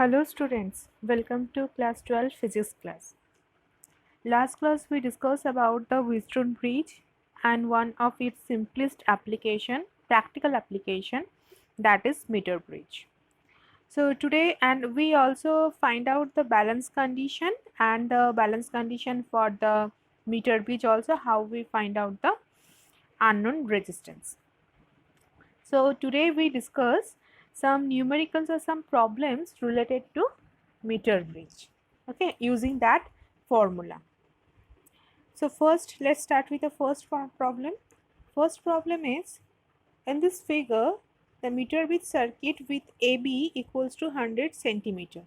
Hello students, welcome to class 12 physics class. Last class we discussed about the Wheatstone bridge and one of its simplest application, practical application, that is meter bridge. So today and we also find out the balance condition and the balance condition for the meter bridge, also how we find out the unknown resistance. So today we discuss some numericals or some problems related to meter bridge, okay, using that formula. So first let's start with the first problem. First problem is, in this figure the meter bridge circuit with AB equals to 100 centimeter.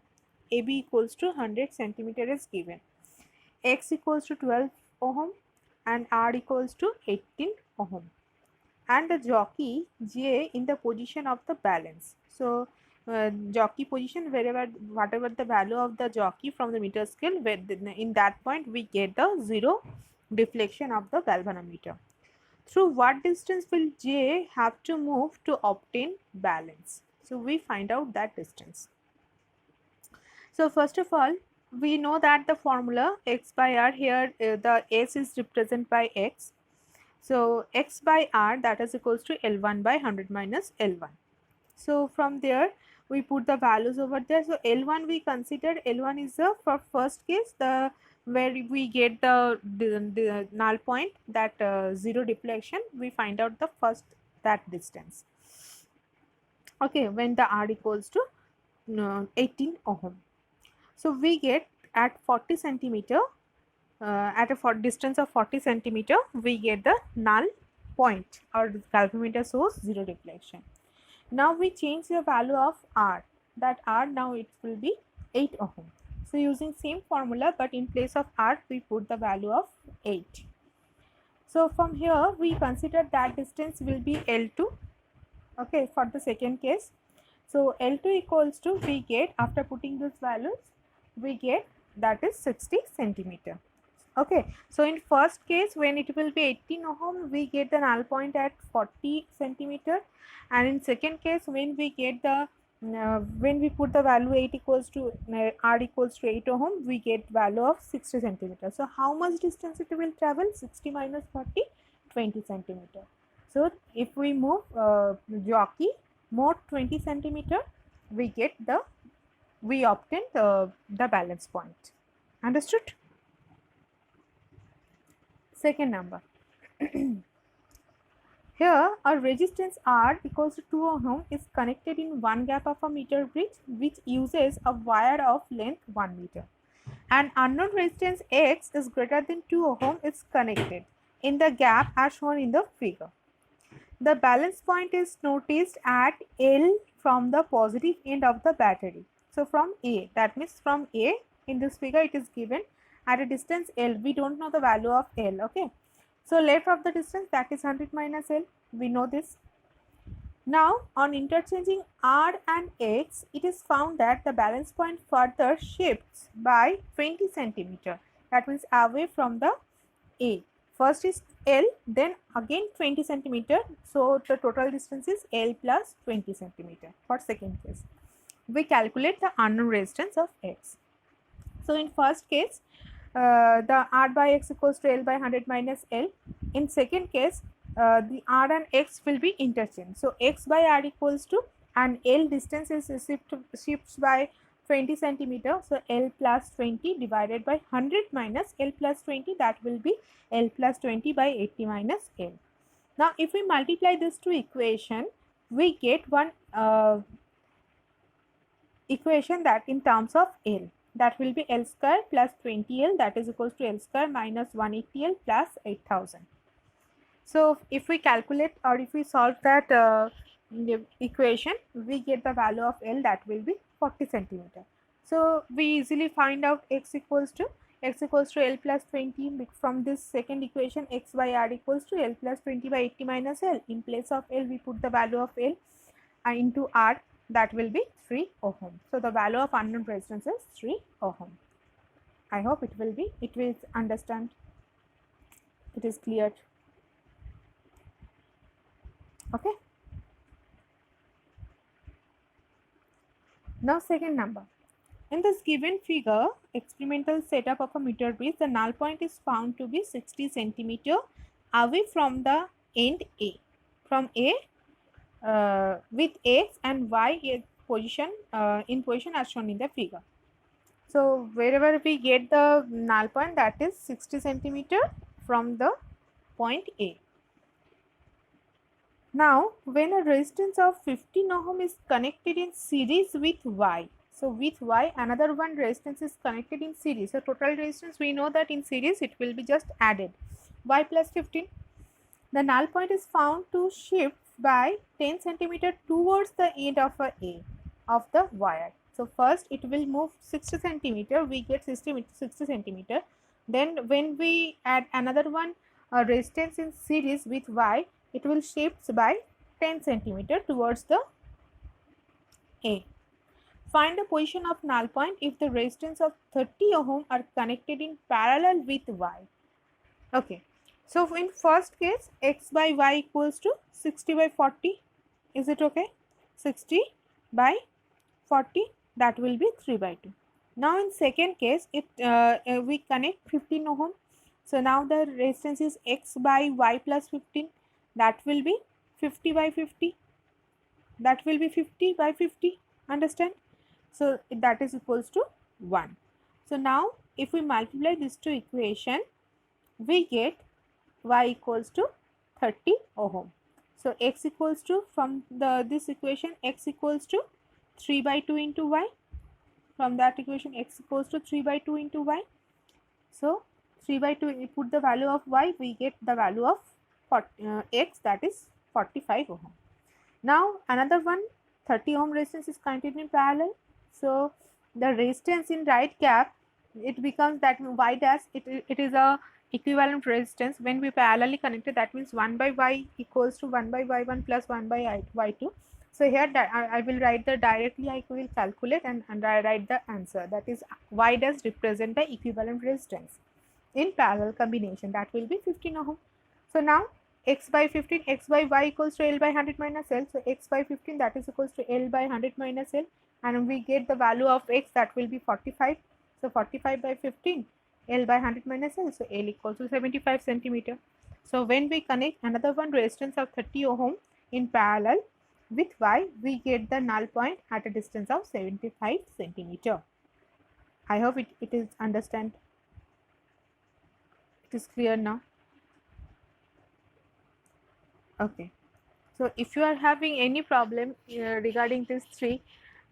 AB equals to 100 centimeter is given. X equals to 12 ohm and R equals to 18 ohm, and the jockey J in the position of the balance. So jockey position, wherever whatever the value of the jockey from the meter scale, where in that point we get the zero deflection of the galvanometer. Through what distance will J have to move to obtain balance? So we find out that distance. So first of all, we know that the formula x by r, here the s is represented by x. So x by r, that is equals to L1 by 100 minus L1. So from there we put the values over there. So L1 we consider, L1 is the for first case, the where we get the null point, that zero deflection, we find out the first that distance. Okay, when the r equals to 18 ohm. So we get at 40 centimeter, at a distance of 40 centimeter, we get the null point, or galvanometer shows zero deflection. Now we change the value of R, that R now it will be 8 ohm. So using same formula, but in place of R we put the value of 8. So from here we consider that distance will be L2, okay, for the second case. So L2 equals to, we get, after putting these values, we get that is 60 centimeter. Okay, so in first case when it will be 18 ohm, we get the null point at 40 centimeter, and in second case when we get the when we put the value 8 equals to r equals to 8 ohm, we get value of 60 centimeter. So how much distance it will travel? 60 minus 40, 20 centimeter. So if we move jockey more 20 centimeter, we obtain the balance point. Understood? Second number. Here a resistance R equals to 2 ohm is connected in one gap of a meter bridge which uses a wire of length 1 meter. An unknown resistance X is greater than 2 ohm is connected in the gap as shown in the figure. The balance point is noticed at L from the positive end of the battery. So from A, that means from A, in this figure it is given at a distance L. We don't know the value of L, okay. So left of the distance, that is 100 minus L, we know this. Now on interchanging R and X, it is found that the balance point further shifts by 20 centimeter. That means away from the A. First is L, then again 20 centimeter. So the total distance is L plus 20 centimeter for second case. We calculate the unknown resistance of X. So in first case, the R by X equals to L by 100 minus L. In second case, the R and X will be interchanged. So X by R equals to, and L distance is shifts by 20 centimeter. So L plus 20 divided by 100 minus L plus 20, that will be L plus 20 by 80 minus L. Now if we multiply this to equation, we get one equation that in terms of L, that will be L square plus 20L, that is equals to L square minus 180L plus 8000. So if we calculate, or if we solve that equation, we get the value of L, that will be 40 centimeter. So we easily find out X equals to L plus 20. From this second equation, X by R equals to L plus 20 by 80 minus L. In place of L, we put the value of L into R, that will be 3 ohm. So the value of unknown resistance is 3 ohm. I hope it will understand, it is clear. Okay. Now second number. In this given figure, experimental setup of a meter bridge, the null point is found to be 60 centimeter away from the end A. From A with X and Y position in position as shown in the figure. So wherever we get the null point, that is 60 centimeter from the point A. Now, when a resistance of 15 ohm is connected in series with Y, so with Y another one resistance is connected in series. So total resistance, we know that in series it will be just added Y plus 15. The null point is found to shift by 10 centimeter towards the end of A of the wire. So first it will move 60 centimeter, we get 60 centimeter. Then when we add another one resistance in series with Y, it will shift by 10 centimeter towards the A. Find the position of null point if the resistance of 30 ohm are connected in parallel with Y. Okay. So in first case, X by Y equals to 60 by 40. Is it okay? 60 by 40, that will be 3 by 2. Now in second case, we connect 15 ohm. So now the resistance is X by Y plus 15. That will be 50 by 50. That will be 50 by 50. Understand? So that is equals to 1. So now if we multiply these two equations, we get Y equals to 30 ohm. So X equals to, from this equation, X equals to 3 by 2 into Y. From that equation, X equals to 3 by 2 into Y. So 3 by 2, we put the value of Y, we get the value of X, that is 45 ohm. Now another one, 30 ohm resistance is connected in parallel. So the resistance in right cap, it becomes that Y dash, it is a equivalent resistance. When we parallelly connected, that means 1 by Y equals to 1 by Y1 plus 1 by Y2. So here I will write the directly, I will calculate and I write the answer, that is Y dash represent the equivalent resistance in parallel combination, that will be 15 ohm. So now X by 15, X by Y equals to L by 100 minus L. So X by 15, that is equals to L by 100 minus L, and we get the value of X, that will be 45. So 45 by 15, L by 100 minus L, so L equals to 75 centimeter. So when we connect another one resistance of 30 ohm in parallel with Y, we get the null point at a distance of 75 centimeter. I hope it is understand. It is clear now. Okay. So if you are having any problem regarding these three,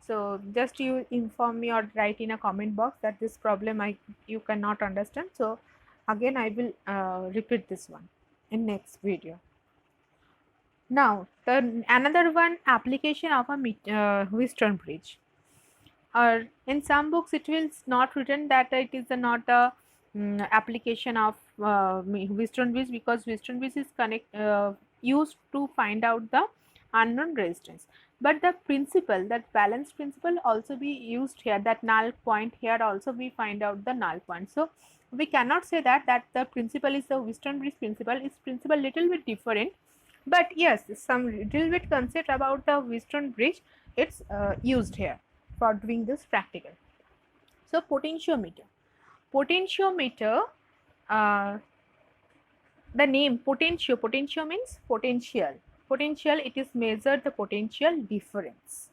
so just you inform me or write in a comment box that this problem you cannot understand. So again I will repeat this one in next video. Now another one, application of a Wheatstone bridge. Or in some books it will not written that it is not a application of Wheatstone bridge, because Wheatstone bridge is used to find out the unknown resistance. But the principle, that balance principle also be used here, that null point here also we find out the null point. So we cannot say that the principle is the Wheatstone bridge principle. Its principle little bit different, but yes, some little bit concept about the Wheatstone bridge, it's used here for doing this practical. So potentiometer. Potentiometer, the name potentio means potential. Potential, it is measured the potential difference.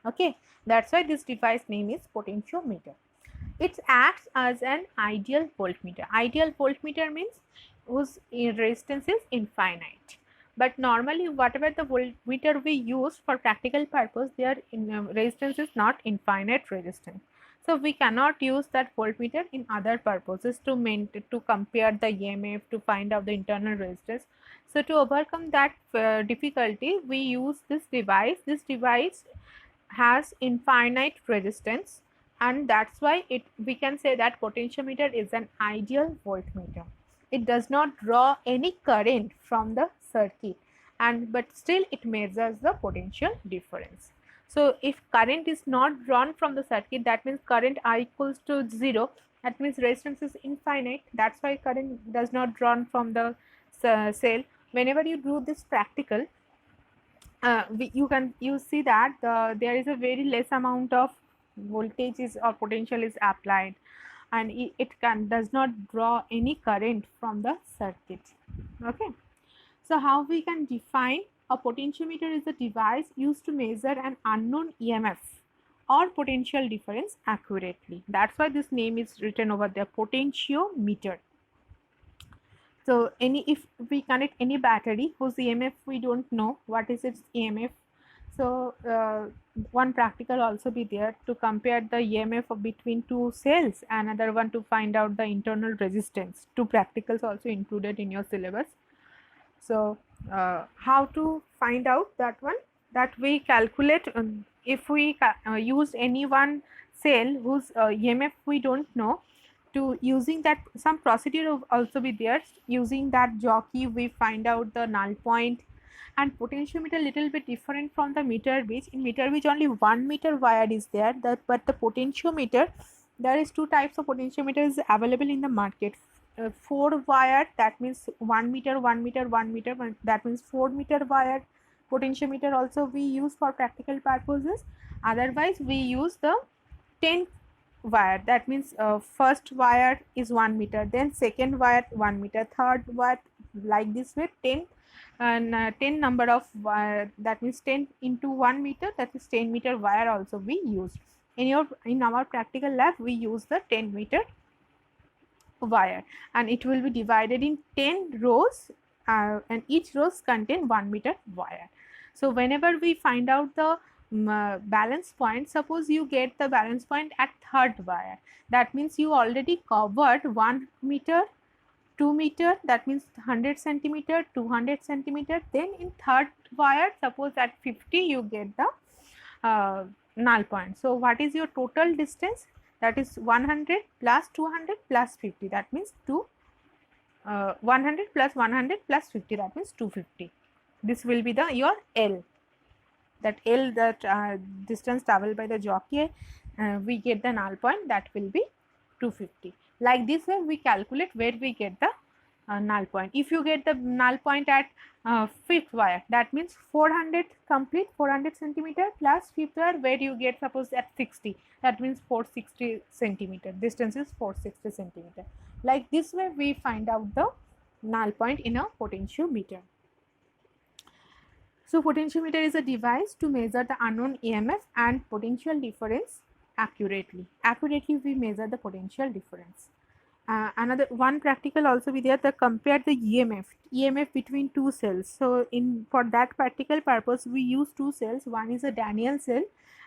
Okay, that's why this device name is potentiometer. It acts as an ideal voltmeter. Ideal voltmeter means whose resistance is infinite. But normally whatever the voltmeter we use for practical purpose, their resistance is not infinite resistance. So we cannot use that voltmeter in other purposes to compare the EMF, to find out the internal resistance. So to overcome that difficulty, we use this device. This device has infinite resistance, and that's why we can say that potentiometer is an ideal voltmeter. It does not draw any current from the circuit, but still it measures the potential difference. So if current is not drawn from the circuit, that means current I equals to 0, that means resistance is infinite. That's why current does not drawn from the cell. Whenever you do this practical, you see that there is a very less amount of voltage is or potential is applied, and it does not draw any current from the circuit. Okay. So how we can define a potentiometer is a device used to measure an unknown EMF or potential difference accurately. That's why this name is written over there, potentiometer. So if we connect any battery whose EMF we don't know what is its EMF, so one practical also be there to compare the EMF of between two cells, another one to find out the internal resistance. Two practicals also included in your syllabus. So how to find out that one? That we calculate if we use any one cell whose EMF we don't know, to using that some procedure also be there. Using that jockey we find out the null point. And potentiometer little bit different from the meter gauge. In meter gauge only 1 meter wire is there, but the potentiometer, there is two types of potentiometers available in the market. 4 wire, that means 1 meter, 1 meter, 1 meter, that means 4 meter wire potentiometer also we use for practical purposes. Otherwise we use the 10 wire, that means first wire is 1 meter, then second wire 1 meter, third wire, like this way 10, and 10 number of wire, that means 10 into 1 meter, that is 10 meter wire also we use. In our practical lab we use the 10 meter wire, and it will be divided in 10 rows, and each rows contain 1 meter wire. So whenever we find out the balance point, suppose you get the balance point at third wire, that means you already covered 1 meter, 2 meter, that means 100 centimeter, 200 centimeter. Then in third wire, suppose at 50 you get the null point. So what is your total distance? That is 100 plus 200 plus 50, that means 100 plus 100 plus 50, that means 250. This will be the your L. That L, that distance traveled by the jockey, we get the null point, that will be 250. Like this way we calculate where we get the null point. If you get the null point at fifth wire, that means 400 complete, 400 centimeter plus fifth wire where you get suppose at 60, that means 460 centimeter, distance is 460 centimeter. Like this way we find out the null point in a potentiometer. So potentiometer is a device to measure the unknown EMF and potential difference accurately. Accurately we measure the potential difference. Another one practical also be there, to compare the EMF between two cells. So for that practical purpose we use two cells. One is a Daniell cell,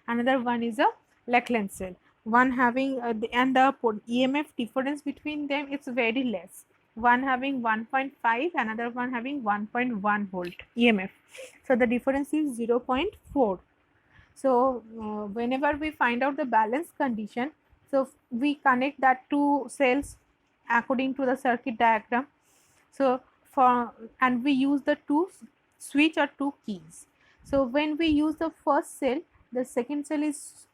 another one is a Lackland cell. One having and the EMF difference between them is very less. One having 1.5, another one having 1.1 volt EMF. So the difference is 0.4. So whenever we find out the balance condition, so we connect that two cells according to the circuit diagram. So and we use the two switch or two keys. So when we use the first cell, the second cell is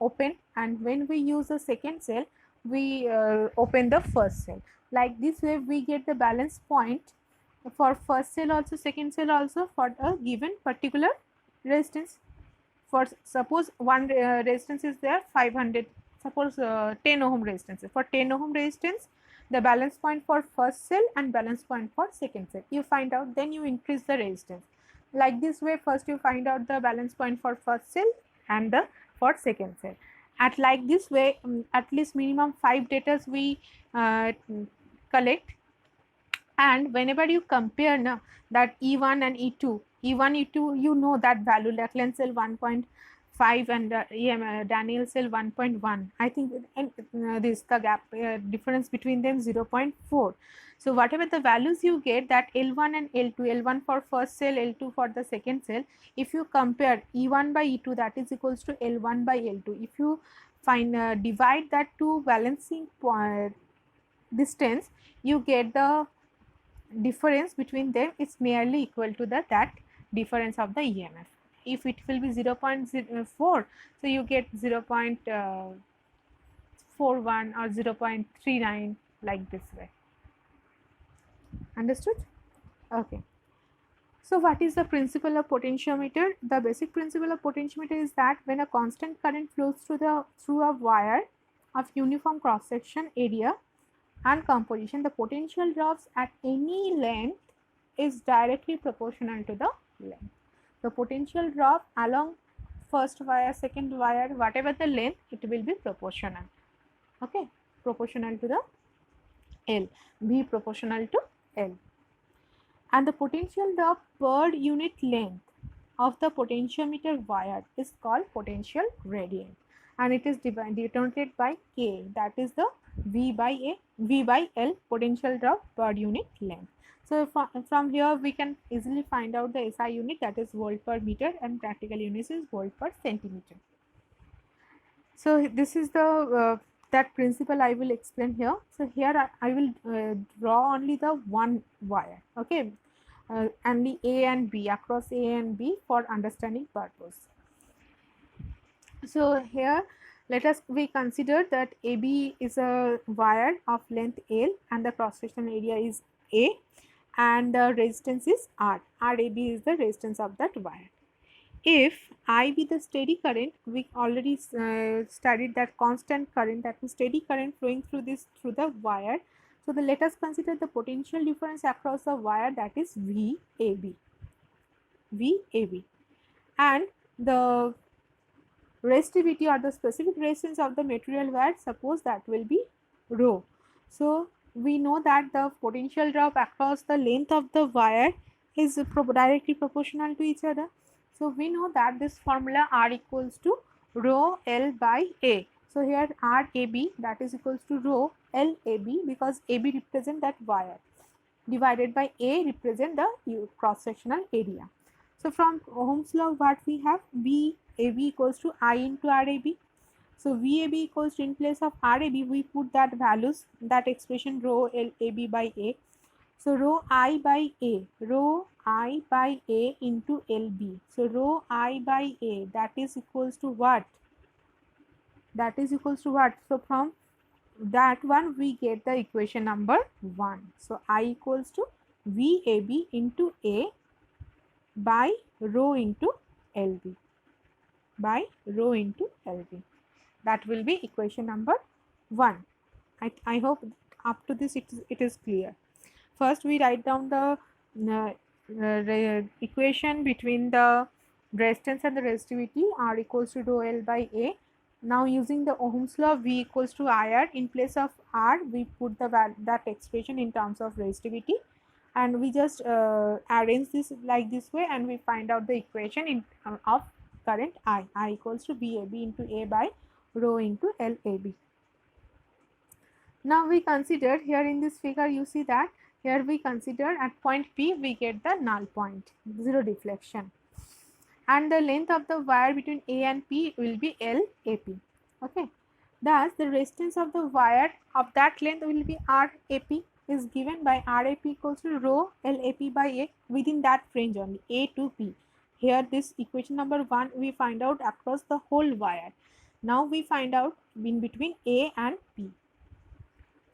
open, and when we use the second cell, we open the first cell. Like this way we get the balance point for first cell also, second cell also, for a given particular resistance. For suppose one resistance is there 500, suppose 10 ohm resistance. For 10 ohm resistance, the balance point for first cell and balance point for second cell you find out, then you increase the resistance. Like this way, first you find out the balance point for first cell and the for second cell. At like this way, at least minimum 5 data we collect, and whenever you compare now that E1 and E2, E1, E2, you know that value, Lackland cell 1.5 and Daniell cell 1.1. I think this the gap difference between them 0.4. So whatever the values you get, that L1 and L2, L1 for first cell, L2 for the second cell, if you compare E1 by E2, that is equals to L1 by L2. If you find divide that to balancing distance, you get the difference between them is nearly equal to that difference of the EMF. If it will be 0.04, so you get 0.41 or 0.39, like this way. Understood? Okay. So what is the principle of potentiometer? The basic principle of potentiometer is that when a constant current flows through a wire of uniform cross section area and composition, the potential drops at any length is directly proportional to the length. The potential drop along first wire, second wire, whatever the length, it will be proportional. Okay, proportional to the L, V proportional to L. And the potential drop per unit length of the potentiometer wire is called potential gradient, and it is denoted by K, that is the V by L potential drop per unit length. So from here we can easily find out the SI unit, that is volt per meter, and practical unit is volt per centimeter. So this is the that principle I will explain here. So here I will draw only the one wire, okay, only A and B, across A and B for understanding purpose. So here we consider that AB is a wire of length L and the cross section area is A, and the resistance is R. RAB is the resistance of that wire. If I be the steady current, we already studied that constant current, that is steady current flowing through the wire. So let us consider the potential difference across the wire, that is VAB. And the resistivity or the specific resistance of the material wire, suppose that will be rho. So we know that the potential drop across the length of the wire is directly proportional to each other. So we know that this formula R equals to rho L by A. So here RAB, that is equals to rho LAB, because AB represent that wire, divided by A represent the cross sectional area. So from Ohm's law, what we have, VAB equals to I into RAB. So VAB equals to, in place of RAB we put that values, that expression rho LAB by A. So rho I by A into LB. So rho I by A, that is equals to what? So from that one we get the equation number 1. So I equals to VAB into A by rho into LB, that will be equation number 1. I hope up to this it is clear. First we write down the equation between the resistance and the resistivity. R equals to rho L by A. Now using the Ohm's law, V equals to IR. In place of R we put that expression in terms of resistivity, and we just arrange this like this way, and we find out the equation of current I equals to VAB into A by rho into LAB. Now we consider here in this figure, you see that here we consider at point P we get the null point, zero deflection, and the length of the wire between A and P will be LAP. Okay, thus the resistance of the wire of that length will be RAP, is given by RAP equals to rho LAP by A, within that range only, A to P. Here this equation number 1 we find out across the whole wire. Now we find out in between A and P.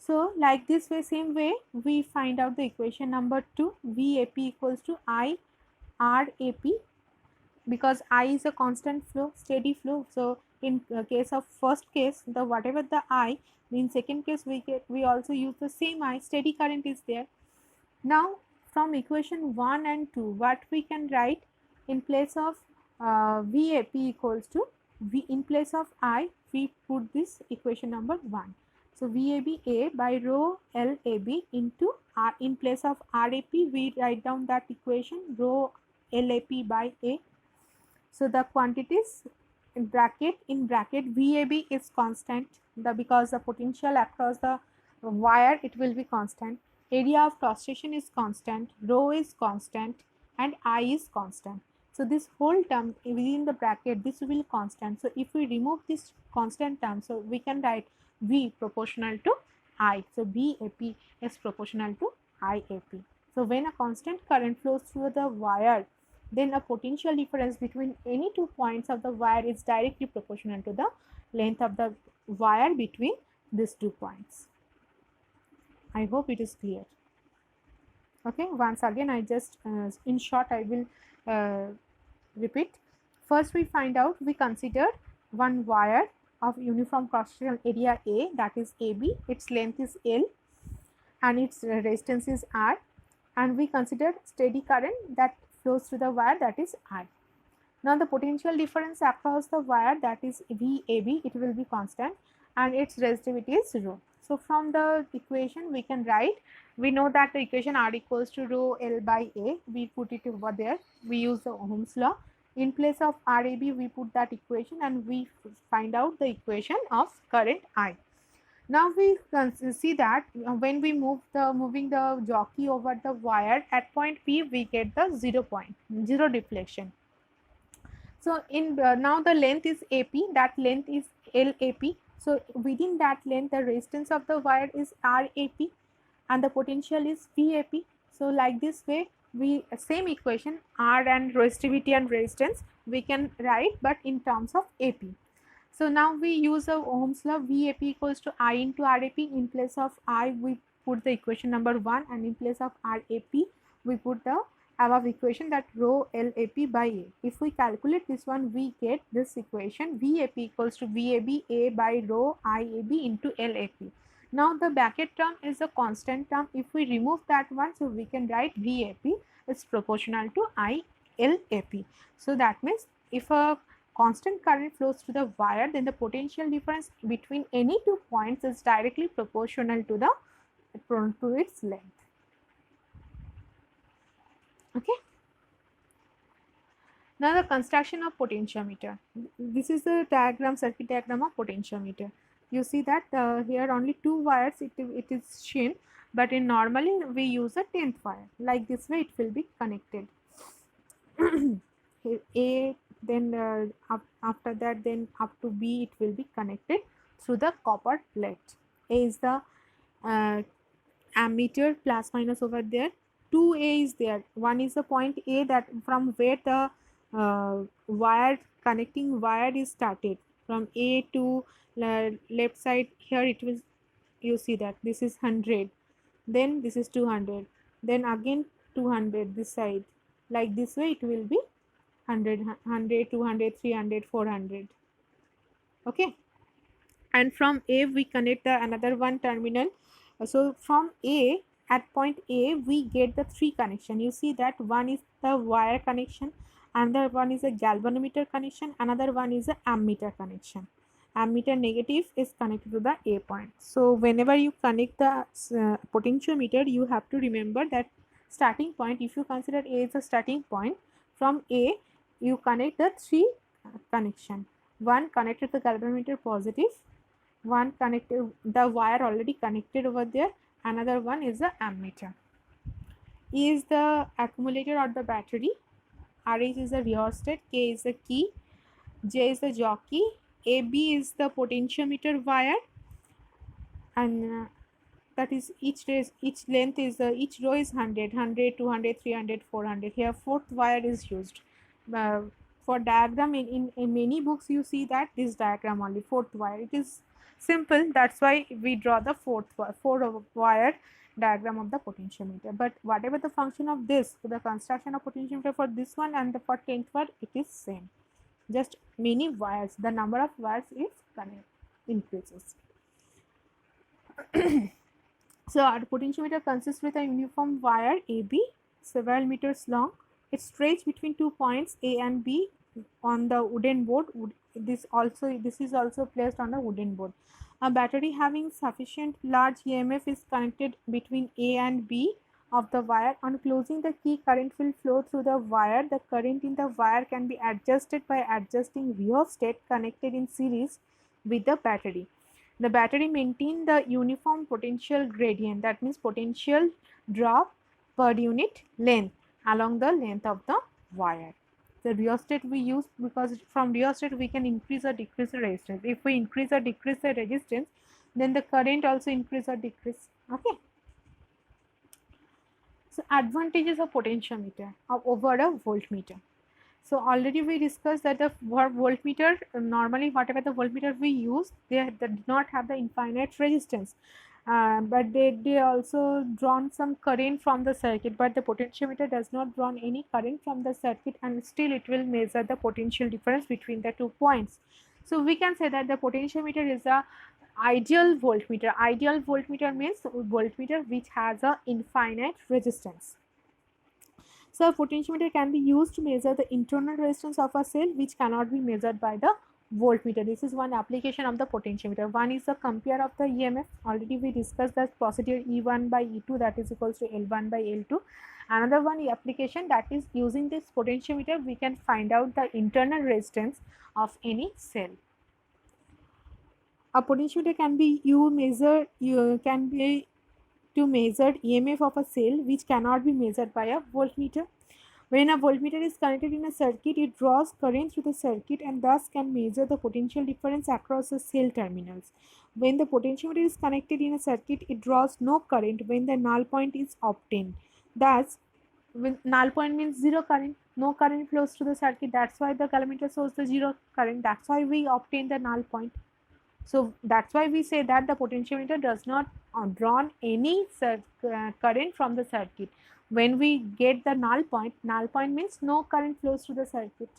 So like this way, same way we find out the equation number 2, VAP equals to I RAP, because I is a constant flow, steady flow. So in case of first case, the whatever the I, in second case we also use the same I, steady current is there. Now from equation 1 and 2, what we can write, in place of VAP equals to V, in place of I we put this equation number 1. So VAB A by rho LAB into R, in place of RAP we write down that equation rho LAP by A. So the quantities in bracket VAB is constant, because the potential across the wire it will be constant, area of cross section is constant, rho is constant, and I is constant. So this whole term within the bracket, this will be constant. So if we remove this constant term, so we can write V proportional to I. So VAP is proportional to IAP. So when a constant current flows through the wire, then a potential difference between any 2 points of the wire is directly proportional to the length of the wire between these 2 points. I hope it is clear. Okay, once again I just in short I will repeat. First we find out, we consider one wire of uniform cross sectional area A, that is AB, its length is L and its resistance is R, and we consider steady current that flows through the wire, that is I. Now the potential difference across the wire, that is VAB, it will be constant and its resistivity is rho. So from the equation we can write, we know that the equation R equals to rho L by A, we put it over there, we use the Ohm's law. In place of RAB we put that equation and we find out the equation of current I. Now we can see that when we moving the jockey over the wire at point P, we get the 0 point, zero deflection. So in now the length is AP, that length is LAP. So within that length the resistance of the wire is RAP and the potential is VAP. So like this way, we same equation R and resistivity and resistance we can write, but in terms of AP. So now we use a Ohm's law, VAP equals to I into RAP. In place of I we put the equation number 1 and in place of RAP we put the above equation, that rho LAP by A. If we calculate this one, we get this equation, VAP equals to VAB A by rho IAB into LAP. Now the bracket term is a constant term. If we remove that one, so we can write VAP is proportional to ILAP. So that means if a constant current flows through the wire, then the potential difference between any two points is directly proportional to its length. Okay. Now the construction of potentiometer. This is the diagram, circuit diagram of potentiometer. You see that here only two wires it is shown, but in normally we use a 10th wire. Like this way it will be connected. A, then after that, then up to B it will be connected through the copper plate. A is the ammeter, plus minus over there. 2A is there. One is the point A, that from where the wire connecting wire is started, from A to left side. Here it will, you see that this is 100, then this is 200, then again 200 this side. Like this way it will be 100, 100, 200, 300, 400. Okay, and from A we connect the another one terminal. So from A, at point A we get the three connection. You see that one is the wire connection, another one is a galvanometer connection, another one is a ammeter connection. Ammeter negative is connected to the A point. So whenever you connect the potentiometer, you have to remember that starting point, if you consider A as a starting point, from A you connect the three connection. One connected the galvanometer positive, one connected the wire already connected over there, another one is the ammeter. E is the accumulator or the battery, RH is the rheostat, K is the key, J is the jockey, AB is the potentiometer wire, and that is each length is each row is 100, 100, 200, 300, 400. Here fourth wire is used. For diagram in many books you see that this diagram only, fourth wire. It is simple, that's why we draw the four wire diagram of the potentiometer. But whatever the function of this, the construction of potentiometer for this one and for 10th wire, it is same. Just many wires, the number of wires is increases. So our potentiometer consists with a uniform wire AB, several meters long. It's stretched between 2 points A and B on the wooden board. This is also placed on the wooden board. A battery having sufficient large EMF is connected between A and B of the wire. On closing the key, current will flow through the wire. The current in the wire can be adjusted by adjusting rheostat connected in series with the battery. The battery maintains the uniform potential gradient, that means potential drop per unit length along the length of the wire. The rheostat we use because from rheostat we can increase or decrease the resistance. If we increase or decrease the resistance, then the current also increase or decrease. Okay. So advantages of potentiometer over a voltmeter. So already we discussed that the voltmeter, normally whatever the voltmeter we use, they do not have the infinite resistance. but they also drawn some current from the circuit, but the potentiometer does not drawn any current from the circuit, and still it will measure the potential difference between the 2 points. So we can say that the potentiometer is a ideal voltmeter. Ideal voltmeter means voltmeter which has a infinite resistance. So a potentiometer can be used to measure the internal resistance of a cell which cannot be measured by the voltmeter. This is one application of the potentiometer. One is the compare of the EMF. Already we discussed that procedure E1 by E2, that is equals to L1 by L2. Another one application, that is using this potentiometer we can find out the internal resistance of any cell. A potentiometer can be to measure EMF of a cell which cannot be measured by a voltmeter. When a voltmeter is connected in a circuit, it draws current through the circuit and thus can measure the potential difference across the cell terminals. When the potentiometer is connected in a circuit, it draws no current when the null point is obtained. Thus, when null point means zero current, no current flows through the circuit. That's why the calorimeter shows the zero current. That's why we obtain the null point. So that's why we say that the potentiometer does not draw any current from the circuit. When we get the null point means no current flows through the circuit.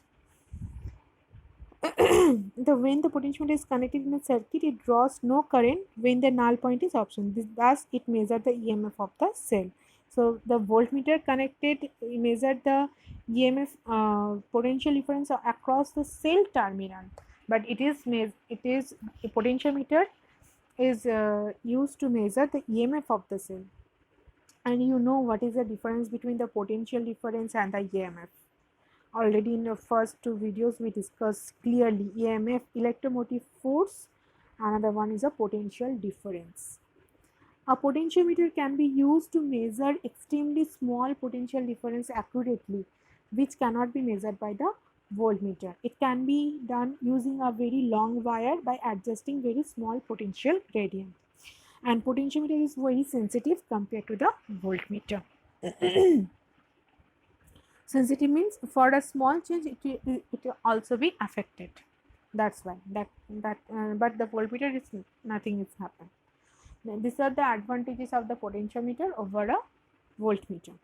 When the potentiometer is connected in a circuit, it draws no current when the null point is absent. Thus, it measures the EMF of the cell. So the voltmeter connected measured the EMF potential difference across the cell terminal. But it is a potentiometer is used to measure the EMF of the cell. And you know what is the difference between the potential difference and the EMF. Already in the first 2 videos we discussed clearly EMF, electromotive force. Another one is a potential difference. A potentiometer can be used to measure extremely small potential difference accurately, which cannot be measured by the voltmeter. It can be done using a very long wire by adjusting very small potential gradient. And potentiometer is very sensitive compared to the voltmeter. Sensitive means for a small change it will also be affected. That's why but the voltmeter is nothing is happened. These are the advantages of the potentiometer over a voltmeter.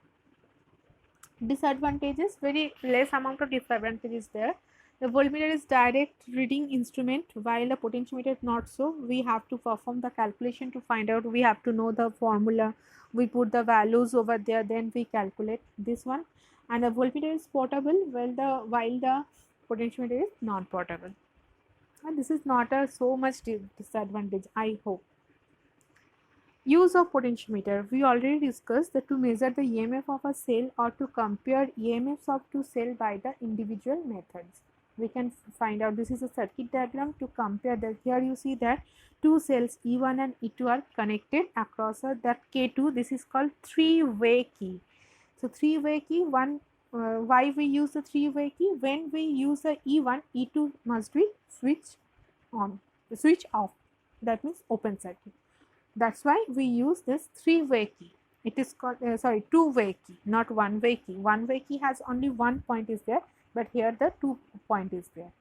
Disadvantages, very less amount of disadvantages there. The voltmeter is direct reading instrument while the potentiometer is not so. We have to perform the calculation to find out. We have to know the formula. We put the values over there, then we calculate this one. And the voltmeter is portable while the potentiometer is not portable. And this is not a so much disadvantage, I hope. Use of potentiometer. We already discussed that to measure the EMF of a cell or to compare EMFs of two cells by the individual methods. We can find out, this is a circuit diagram to compare that. Here you see that two cells E1 and E2 are connected across that K2. This is called three-way key. So three-way key, why we use the three-way key? When we use the E1, E2 must be switch off. That means open circuit. That's why we use this three-way key. It is called two-way key, not one-way key. One-way key has only one point is there, but here the 2 point is there.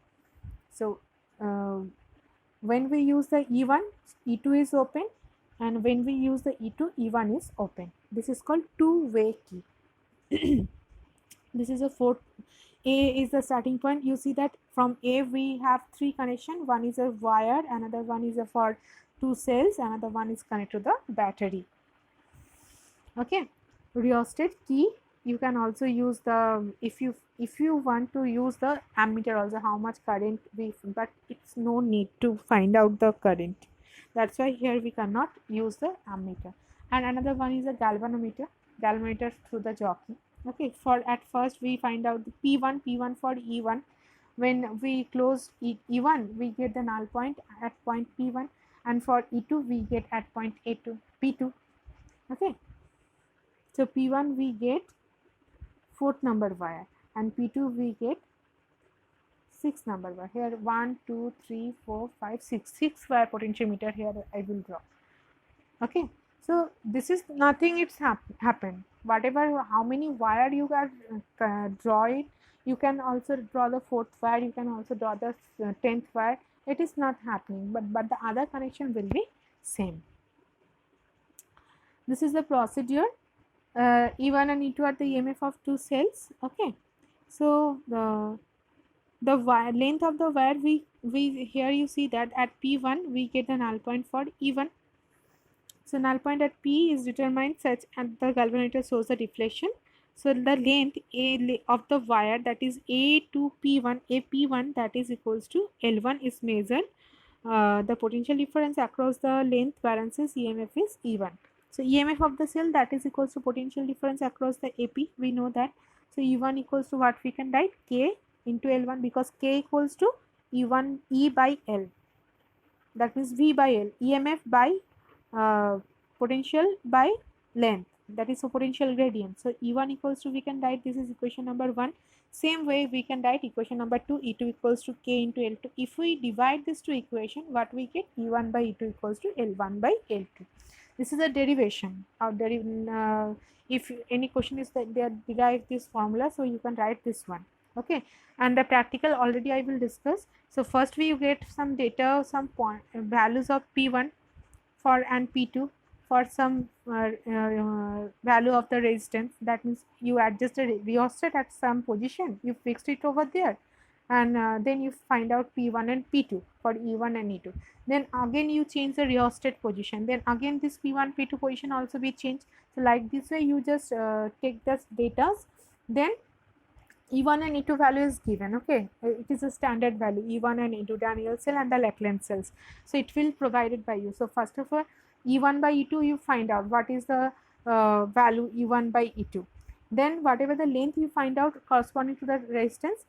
So when we use the E1, E2 is open, and when we use the E2, E1 is open. This is called two-way key. This is a fourth. A is the starting point. You see that from A we have 3 connection. One is a wire, another one is for 2 cells, another one is connected to the battery. Okay, rheostat key. You can also use the, if you want to use the ammeter also, how much current but it's no need to find out the current. That's why here we cannot use the ammeter. And another one is a galvanometer through the jockey. Okay, for at first we find out the P1 for E1. When we close E1, we get the null point at point P1, and for E2 we get at point P2. Okay, so P1 we get 4th number wire, and P2 we get 6th number wire. Here 1, 2, 3, 4, 5, 6 wire potentiometer here I will draw. Okay, so this is nothing, it's happened. Whatever, how many wire you can draw it, you can also draw the 4th wire, you can also draw the 10th wire. It is not happening, but the other connection will be same. This is the procedure. E1 and E2 are the EMF of two cells. Okay, so the wire length of the wire, we here you see that at P1 we get the null point for E1. So null point at P is determined such and the galvanometer shows the deflection. So the length of the wire, that is A to P1, AP1, that is equals to L1 is measured. The potential difference across the length balances EMF is E1. So EMF of the cell, that is equals to potential difference across the AP. We know that. So E1 equals to what we can write? K into L1, because K equals to E1 E by L. That means V by L. EMF by potential by length, that is a potential gradient. So E1 equals to, we can write, this is equation number 1. Same way we can write equation number 2, E2 equals to K into L2. If we divide this two equation, what we get? E1 by E2 equals to L1 by L2. This is a derivation of if any question is that they derive this formula, so you can write this one. Okay, and the practical already I will discuss. So first we get some data, some point values of P1 for and P2 for some value of the resistance. That means you adjust a rheostat at some position, you fixed it over there, and then you find out P1 and P2 for E1 and E2. Then again you change the rheostat position, then again this P1 P2 position also be changed. So like this way you just take the data, then E1 and E2 value is given. Okay, it is a standard value, E1 and E2, Daniell cell and the Lackland cells. So it will provided by you. So first of all, E1 by E2 you find out what is the value E1 by E2. Then whatever the length you find out corresponding to the resistance,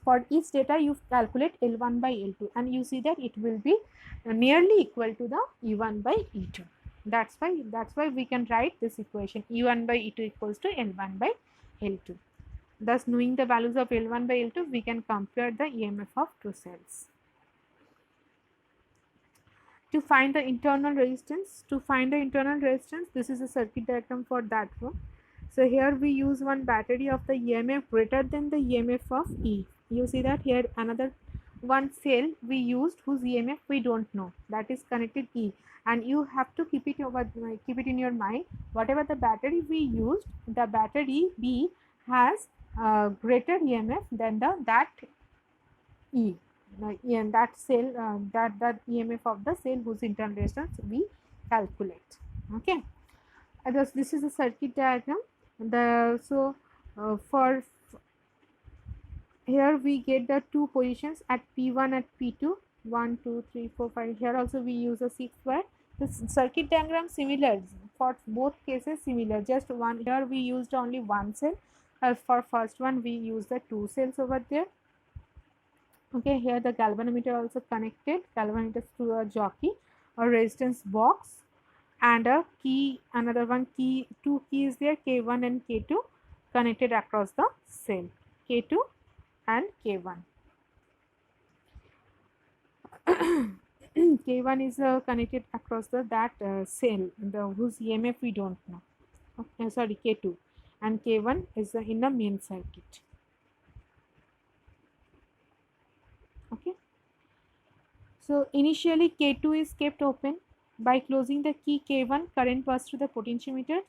for each data you calculate L1 by L2, and you see that it will be nearly equal to the E1 by E2. That's why we can write this equation, E1 by E2 equals to L1 by L2. Thus, knowing the values of L1 by L2, we can compare the EMF of two cells. To find the internal resistance, this is a circuit diagram for that one. So here we use one battery of the EMF greater than the EMF of E. You see that here another one cell we used whose EMF we don't know, that is connected E, and you have to keep it in your mind. Whatever the battery we used, the battery B has greater EMF than that E, and that cell, that EMF of the cell whose internal resistance we calculate. Okay, this is a circuit diagram. For here we get the two positions at P1 at P2, 1 2 3 4 5. Here also we use a 6 wire. The circuit diagram similar for both cases, similar, just one. Here we used only one cell. For first one we use the two cells over there. Okay, here the galvanometer also connected, galvanometer to a jockey, a resistance box, and a key, another one key, two keys there, K1 and K2 connected across the cell, K2 and K1. K1 is connected across that cell, whose EMF we don't know. Okay, sorry, K2, and K1 is in the main circuit. Okay, so initially K2 is kept open. By closing the key K1, current passes through the potentiometer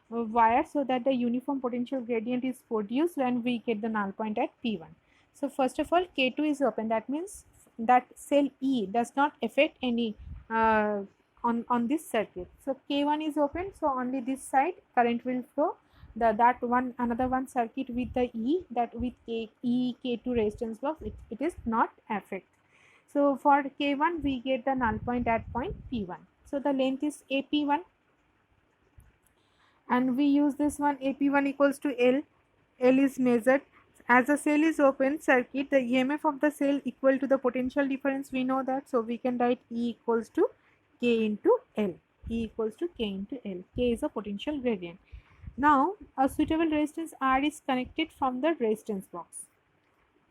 wire so that the uniform potential gradient is produced when we get the null point at P1. So first of all, K2 is open. That means that cell E does not affect any on this circuit. So K1 is open, so only this side current will flow. Another one circuit with the E, that with K2 resistance box, it is not affect. So for K1 we get the null point at point P1. So the length is AP1, and we use this one, AP1 equals to L. L is measured. As the cell is open circuit, the EMF of the cell equal to the potential difference, we know that, so we can write E equals to K into L. E equals to K into L. K is a potential gradient. Now a suitable resistance R is connected from the resistance box.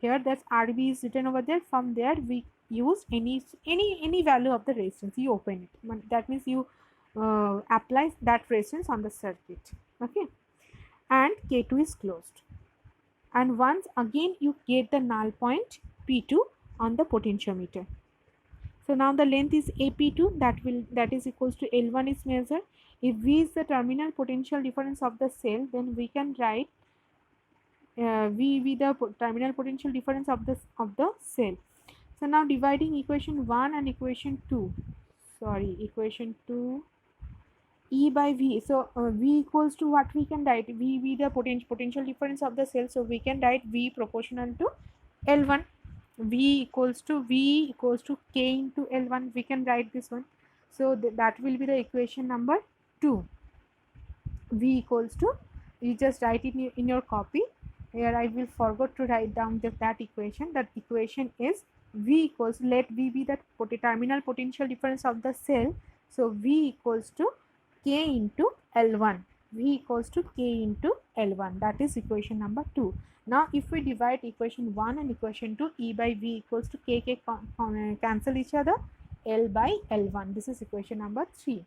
Here that RB is written over there. From there we use any value of the resistance. You open it. That means you apply that resistance on the circuit. Okay, and K2 is closed. And once again you get the null point P2 on the potentiometer. So now the length is AP2, that is equals to L1 is measured. If V is the terminal potential difference of the cell, then we can write V the terminal potential difference of the cell. So now dividing equation 1 and equation 2, equation 2, E by V. So V equals to what we can write? V the potential difference of the cell. So we can write V proportional to L1. V equals to K into L1. We can write this one. So that will be the equation number 2. V equals to, you just write it in your copy. Here I will forgot to write down that equation. That equation is V equals, let V be the terminal potential difference of the cell. So V equals to K into L1. V equals to K into L1. That is equation number 2. Now if we divide equation 1 and equation 2, E by V equals to K cancel each other, L by L1. This is equation number 3.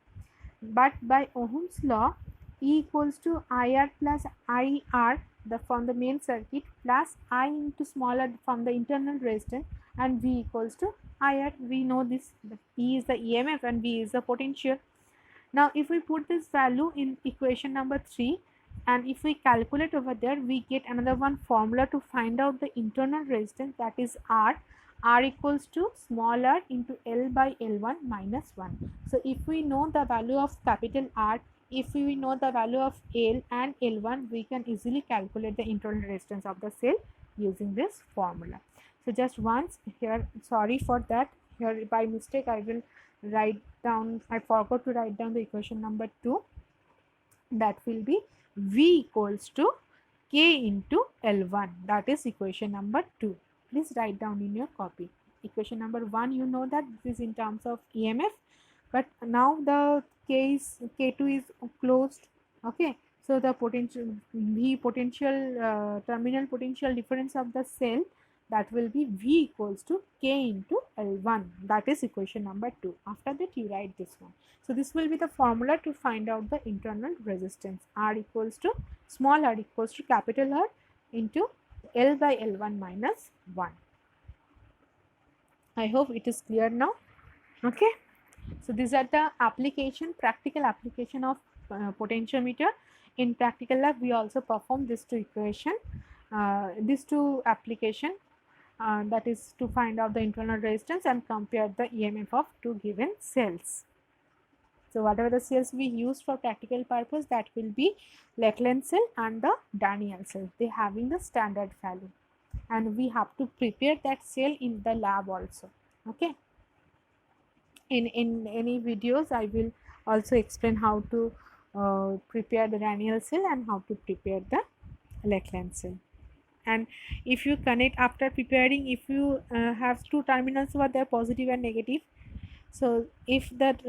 But by Ohm's law, E equals to IR plus IR from the main circuit plus I into smaller from the internal resistance, and V equals to IR. We know this, E is the EMF and V is the potential. Now if we put this value in equation number 3 and if we calculate over there, we get another one formula to find out the internal resistance, that is R. R equals to small r into L by L1 minus 1. So if we know the value of capital R, if we know the value of L and L1, we can easily calculate the internal resistance of the cell using this formula. So just once here, sorry for that, here by mistake I will write down, I forgot to write down the equation number 2. That will be V equals to K into L1. That is equation number 2. Please write down in your copy. Equation number 1, you know that this is in terms of EMF, but now the K2 is closed. Okay, so the potential V potential terminal potential difference of the cell, that will be V equals to K into L1. That is equation number 2. After that you write this one. So this will be the formula to find out the internal resistance. R equals to small r equals to capital R into L by L1 minus 1. I hope it is clear now. Okay. So these are the practical application of potentiometer. In practical lab, we also perform these two application. That is to find out the internal resistance and compare the EMF of two given cells. So whatever the cells we use for practical purpose, that will be Lakeland cell and the Daniell cell. They having the standard value, and we have to prepare that cell in the lab also. Okay. In any videos, I will also explain how to prepare the Daniell cell and how to prepare the Lakeland cell. And if you connect after preparing, if you have two terminals over there, positive and negative, so if that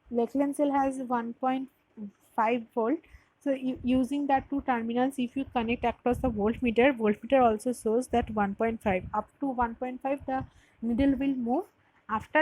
Lakeland cell has 1.5 volt, so using that two terminals, if you connect across the voltmeter also shows that 1.5 up to 1.5 the needle will move. After